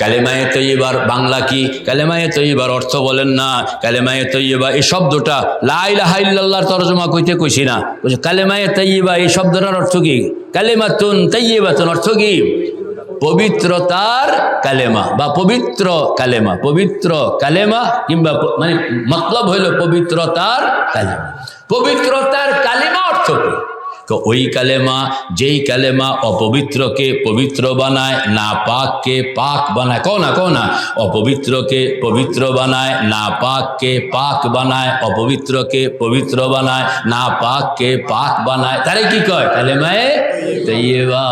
কালেমায়ে তৈয়বার বাংলা কি? কালেমায়ে তৈয়বার অর্থ বলেন না। কালেমায়ে তৈয়বা এই শব্দটা লা ইলাহা ইল্লাল্লাহর তরজমা কইতে কইছি না, বলছে কালেমায়ে তৈয়বা এই শব্দটার অর্থ কি? কালেমাতুন তৈয়বাতুন অর্থ কি? পবিত্রতার কালেমা বা পবিত্র কালেমা। পবিত্র কালেমা কিংবা মানে মতলব হইল পবিত্রতার কালেমা। পবিত্রতার কালেমা অর্থ কি? তো ওই কালেমা, যেই কালেমা অপবিত্রকে পবিত্র বানায়, না পাককে পাক বানায়। কও না অপবিত্রকে পবিত্র বানায়, না পাককে পাক বানায়। অপবিত্রকে পবিত্র বানায়, না পাককে পাক বানায়, তারে কি কয়? কালেমায়ে তৈয়বা।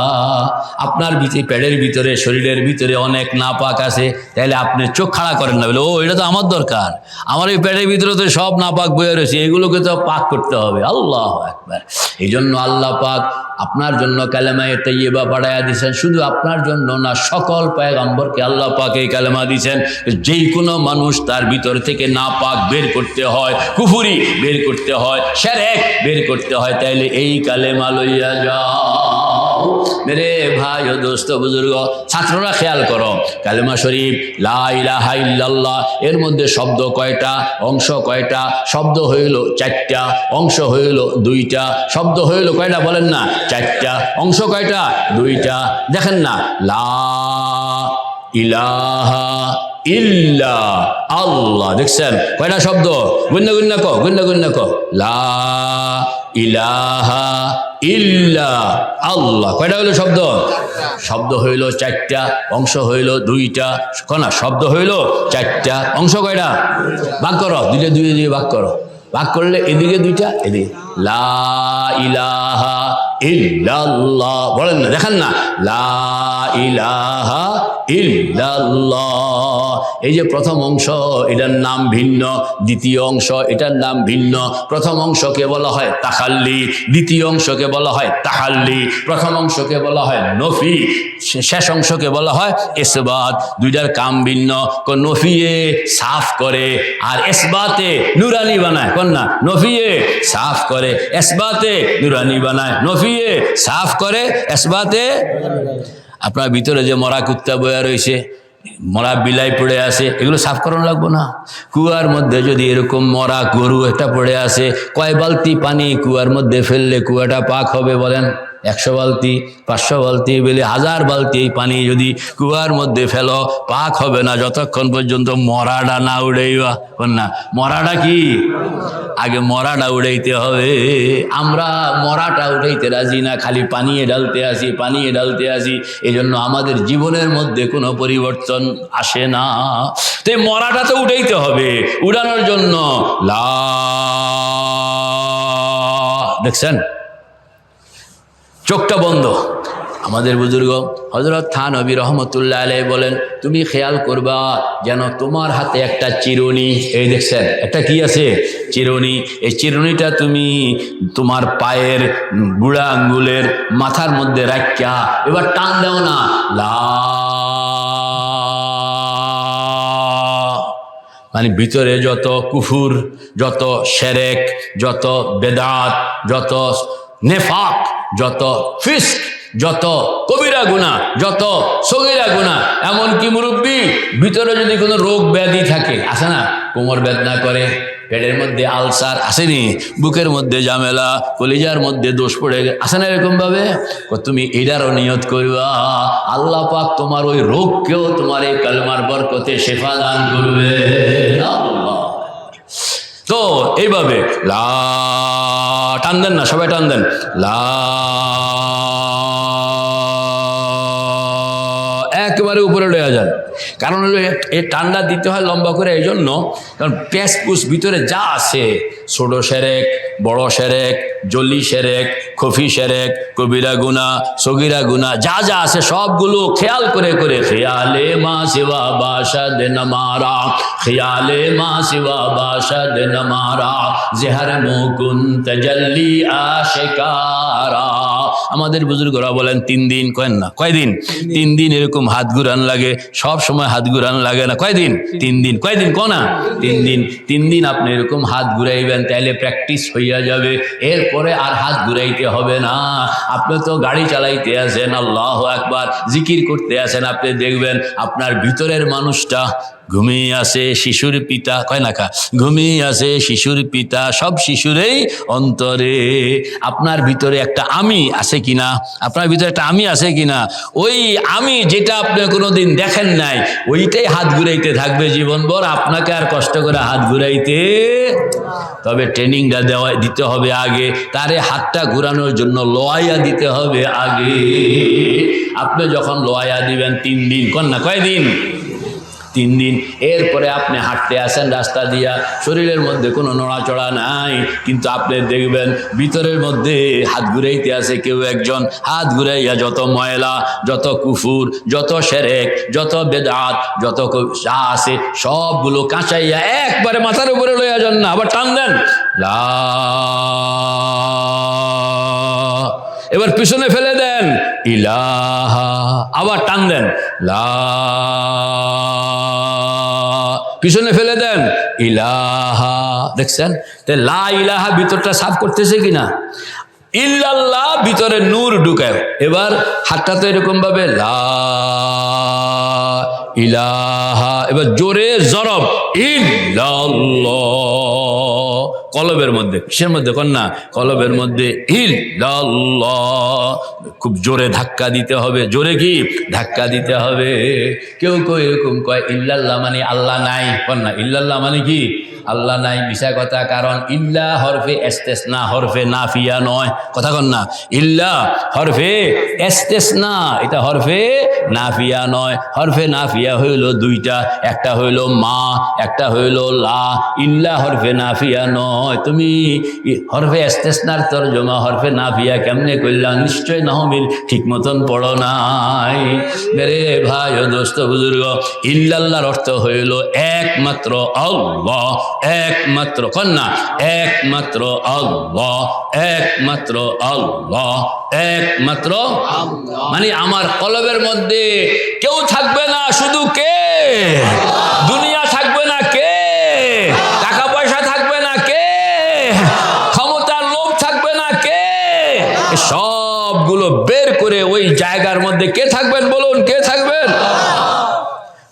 আপনার পেটের ভিতরে, শরীরের ভিতরে অনেক না পাক আছে, তাহলে আপনি চোখ খাড়া করেন না, বলে ও এটা তো আমার দরকার, আমার এই পেটের ভিতরে তো সব না পাক বয়ে রয়েছে, এগুলোকে তো পাক করতে হবে। আল্লাহু আকবার। এই জন্য আল্লাহ পাক আপনার জন্য কালেমায়ে তৈয়বা পাঠায়া দিয়েছেন। শুধু আপনার জন্য না, সকল পয়গম্বরকে আল্লাহ পাক এই কালেমা দিয়েছেন। যেই কোনো মানুষ তার ভিতর থেকে না পাক বের করতে হয়, কুফরি বের করতে হয়, শিরক বের করতে হয়, তাইলে এই কালেমা লইয়া যাও। মেরে ভাই ও দোস্ত বুজুর্গ, ছাত্ররা খেয়াল করো, কালেমা শরীফ লা ইলাহা ইল্লাল্লাহ এর মধ্যে শব্দ কয়টা, অংশ কয়টা? শব্দ হইল 4টা, অংশ হইল 2টা। শব্দ হইল কয়টা বলেন না? 4টা। অংশ কয়টা? 2টা। দেখেন না, লা ইলাহা ইল্লা আল্লাহ, দেখছেন কয়টা শব্দ? গুন্না কো লা ইলাহা ইল্লা আল্লাহ। কয়টা হইল শব্দ? শব্দ হইল 4টা, অংশ হইল 2টা। না, শব্দ হইল 4টা, অংশ কয়টা? ভাগ করো, দুই ভাগ করো। ভাগ করলে এদিকে 2টা, এদিকে। লা ইলাহা ইল্লাল্লাহ বলেন না, দেখেন না, লা ইলাহা ইল্লাল্লাহ। এই যে প্রথম অংশ, এটার নাম ভিন্ন। দ্বিতীয় অংশ, এটার নাম ভিন্ন। প্রথম অংশকে বলা হয় তাখাল্লি, দ্বিতীয় অংশকে বলা হয় তাহাল্লি। প্রথম অংশকে বলা হয় নফি, শেষ অংশকে বলা হয় ইসবাত। দুইটার কাম ভিন্ন। নফিয়ে সাফ করে, আর ইসবাতে নুরানি বানায়। কোন না, নফিয়ে সাফ করে, ইসবাতে নুরানি বানায়। নফিয়ে সাফ করে, ইসবাতে। আপনার ভিতরে যে মরা কুত্তা বয়া রয়েছে, মরা বিলাই পড়ে আছে, এগুলো সাফ করানো লাগবো না? কুয়ার মধ্যে যদি এরকম মরা গরু একটা পড়ে আছে, কয় বালতি পানি কুয়ার মধ্যে ফেললে কুয়াটা পাক হবে বলেন? 100 বালতি, 500 বালতি, বলে 1000 বালতি এই পানি যদি কুয়ার মধ্যে ফেলো, পাক হবে না যতক্ষণ পর্যন্ত মরাটা না উড়াইবা। না, মরাটা কি? আগে মরাটা উড়াইতে হবে। আমরা মরাটা উঠাইতে রাজি না, খালি পানিয়ে ঢালতে আসি। এই জন্য আমাদের জীবনের মধ্যে কোনো পরিবর্তন আসে না। তো এই মরাটা তো উঠাইতে হবে। উড়ানোর জন্য দেখছেন, চোখটা বন্ধ। আমাদের বুজুর্গ হযরত থানবী রহমতুল্লাহ আলাইহি বলেন, তুমি খেয়াল করবা যেন তোমার হাতে একটা চিরুনি, এই দেখছেন একটা কি আছে? চিরুনি। এই চিরুনিটা তুমি তোমার পায়ের বুড়া আঙ্গুলের মাথার মধ্যে রাখিয়া এবার টান দাও না, লা, মানে ভিতরে যত কুফুর, যত শিরক, যত বেদাত, যত নেফাক, যত ফিস্ক, যত কবিরা গুনাহ, যত সগীরা গুনাহ, এমনকি মুরব্বী ভিতরে যদি কোনো রোগ ব্যাধি থাকে, আছে না, কোমর বেদনা করে, পেটের মধ্যে আলসার আসেনি, বুকের মধ্যে ঝামেলা, কলিজার মধ্যে দোষ পড়ে আসে না, এরকম ভাবে তুমি এটারও নিয়ত করবা, আল্লাহ পাক তোমার ওই রোগকেও তোমার এই কালেমার বরকতে শেফা দান করবে। তো এইভাবে লা, টান দেন না, সবাই টান দেন, লা, একেবারে উপরে লইয়া যান। কারণ হলো এই টান্ডা দিতে হয় লম্বা করে, এই জন্য কারণ প্যাসপুস ভিতরে যা আছে, ছোট শিরক, বড় শিরক, জলি শিরক, খফি শিরক, কবিরা গুনাহ, সগীরা গুনাহ, যা যা আছে সবগুলো খেয়াল করে খেয়ালে মা সিওয়া বাশাদ নমারা, খেয়ালে মা সিওয়া বাশাদ নমারা, জহর মুকুন তজল্লি আশিকারা, আমাদের বুজুর্গরা বলেন 3 দিন, কয়েন না কয়দিন? 3 দিন এরকম হাত ঘুরান লাগে, সব সময় হাত ঘুরান লাগে না, কয়দিন? 3 দিন। কয়দিন কনা? 3 দিন। 3 দিন আপনি এরকম হাত ঘুরাইবেন, তাইলে প্র্যাকটিস হইয়া যাবে, এরপরে আর হাত ঘুরাইতে হবে না। আপনি তো গাড়ি চালাইতে আছেন, আল্লাহু আকবার, জিকির করতে আছেন, আপনি দেখবেন আপনার ভিতরের মানুষটা ঘুমিয়ে আছে, শিশুর পিতা, কয় না কা, ঘুমিয়ে আছে শিশুর পিতা, সব শিশুরেই অন্তরে। আপনার ভিতরে একটা আমি আছে কিনা? আপনার ভিতরে একটা আমি আছে কিনা? ওই আমি যেটা আপনি কোনোদিন দেখেন নাই, ওইটাই হাত ঘুরাইতে থাকবে জীবনভর, আপনাকে আর কষ্ট করে হাত ঘুরাইতে। তবে ট্রেনিংটা দিতে হবে আগে, তারে হাতটা ঘুরানোর জন্য লোয়াইয়া দিতে হবে আগে। আপনি যখন লোয়াইয়া দিবেন 3 দিন, কন্যা কয়দিন? 3 দিন। এরপরে আপনি হাঁটতে আসেন রাস্তা দিয়া, শরীরের মধ্যে কোনো নড়াচড়া নাই, কিন্তু আপনি দেখবেন ভিতরের মধ্যে হাত ঘুরাইতে আছে কেউ একজন। হাত ঘুরাইয়া যত ময়লা, যত কুফুর, যত শিরক, যত বেদাত, যত যা আছে সবগুলো কাঁচাইয়া একবারে মাথার উপরে লইয়া যান না, আবার টান দেন লা, এবার পিছনে ফেলে দেন ইলাহা, আবার টান দেন লা, পিছনে ফেলে দেন ইলাহা। দেখছেন তে লা ইলাহা ভিতরটা সাফ করতেছে কিনা? ইল্লাল্লাহ ভিতরে নূর ঢুকায়। এবার হাতটা তো এরকম ভাবে লা ইলাহা, এবার জোরে জরব ইল্লাল্লাহ, কলবের মধ্যে, কিসের মধ্যে কন্যা? কলবের মধ্যে ইল্লাল্লাহ, খুব জোরে ধাক্কা দিতে হবে। জোরে কি ধাক্কা দিতে হবে? কেউ কেউ এরকম কয় ইল্লাল্লাহ মানে আল্লাহ নাই, কন্যা ইল্লাল্লাহ মানে কি আল্লাহ নাই, মিশা কথা। কারণ ইল্লা হরফে ইস্তেসনা, হরফে নাফিয়া নয়, কথা কন্যা। ইল্লা হরফে ইস্তেসনা, এটা হরফে নাফিয়া নয়। হরফে নাফিয়া হইল 2টা, একটা হইল মা, একটা হইল লা। ইল্লা হরফে নাফিয়া নয়। তুমি হরফে ইস্তেসনার তরজমা হরফে নাফিয়া কেমনে করলা? নিশ্চয় নাহমিল ঠিক মতন পড়ো নাই। মেরে ভাই ও দোস্ত বুজুর্গ, ইল্লাল্লাহর অর্থ হইল একমাত্র আল্লাহ, একমাত্র, কন্যা একমাত্র আল্লাহ, একমাত্র আল্লাহ, একমাত্র আল্লাহ। মানে আমার কলবের মধ্যে কেউ থাকবে না, শুধু কে? দুনিয়া থাকবে না, কে? টাকা পয়সা থাকবে না, কে? ক্ষমতার লোভ থাকবে না, কে? সবগুলো বের করে ওই জায়গার মধ্যে কে থাকবেন? বলুন কে থাকবেন?